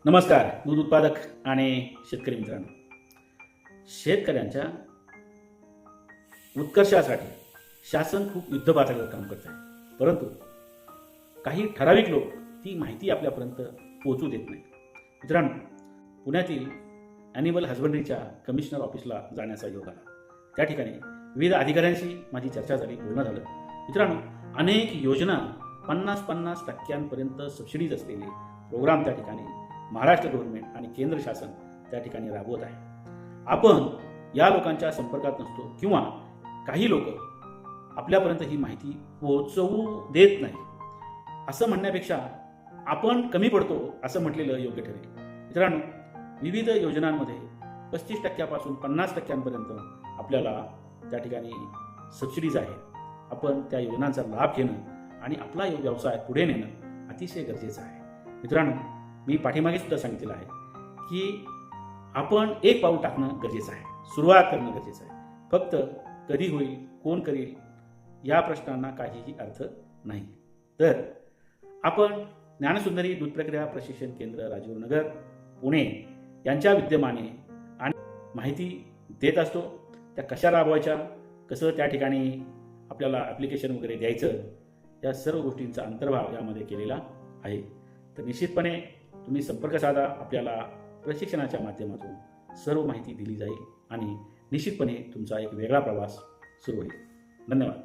नमस्कार दूध उत्पादक आणि शेतकरी मित्रांनो. शेतकऱ्यांच्या उत्कर्षासाठी शासन खूप युद्धपातळीवर काम करत आहे, परंतु काही ठराविक लोक ती माहिती आपल्यापर्यंत पोहोचू देत नाही. मित्रांनो, पुण्यातील ॲनिमल हजबंडरीच्या कमिशनर ऑफिसला जाण्याचा योग आला. त्या ठिकाणी विविध अधिकाऱ्यांशी माझी चर्चा झाली, बोलणं झालं. मित्रांनो, अनेक योजना 50% सबसिडीज असलेले प्रोग्राम त्या ठिकाणी महाराष्ट्र गव्हर्नमेंट आणि केंद्र शासन त्या ठिकाणी राबवत आहे. आपण या लोकांच्या संपर्कात नसतो किंवा काही लोक आपल्यापर्यंत ही माहिती पोहोचवू देत नाही असं म्हणण्यापेक्षा आपण कमी पडतो असं म्हटलेलं योग्य ठरेल. मित्रांनो, विविध योजनांमध्ये 35% 50% आपल्याला त्या ठिकाणी सबसिडीज आहे. आपण त्या योजनांचा लाभ घेणं आणि आपला व्यवसाय पुढे नेणं अतिशय गरजेचं आहे. मित्रांनो, मी पाठीमागे सुद्धा सांगितलेलं आहे की आपण एक पाऊल टाकणं गरजेचं आहे, सुरुवात करणं गरजेचं आहे. फक्त कधी होईल, कोण करेल या प्रश्नांना काहीही अर्थ नाही. तर आपण ज्ञानसुंदरी दूध प्रक्रिया प्रशिक्षण केंद्र, राजीवनगर, पुणे यांच्या विद्यमाने आणि माहिती देत असतो. त्या कशा राबवायच्या, कसं त्या ठिकाणी आपल्याला ॲप्लिकेशन वगैरे द्यायचं, या सर्व गोष्टींचा अंतर्भाव यामध्ये केलेला आहे. तर निश्चितपणे तुम्ही संपर्क साधा. आपल्याला प्रशिक्षणाच्या माध्यमातून सर्व माहिती दिली जाईल आणि निश्चितपणे तुमचा एक वेगळा प्रवास सुरू होईल. धन्यवाद.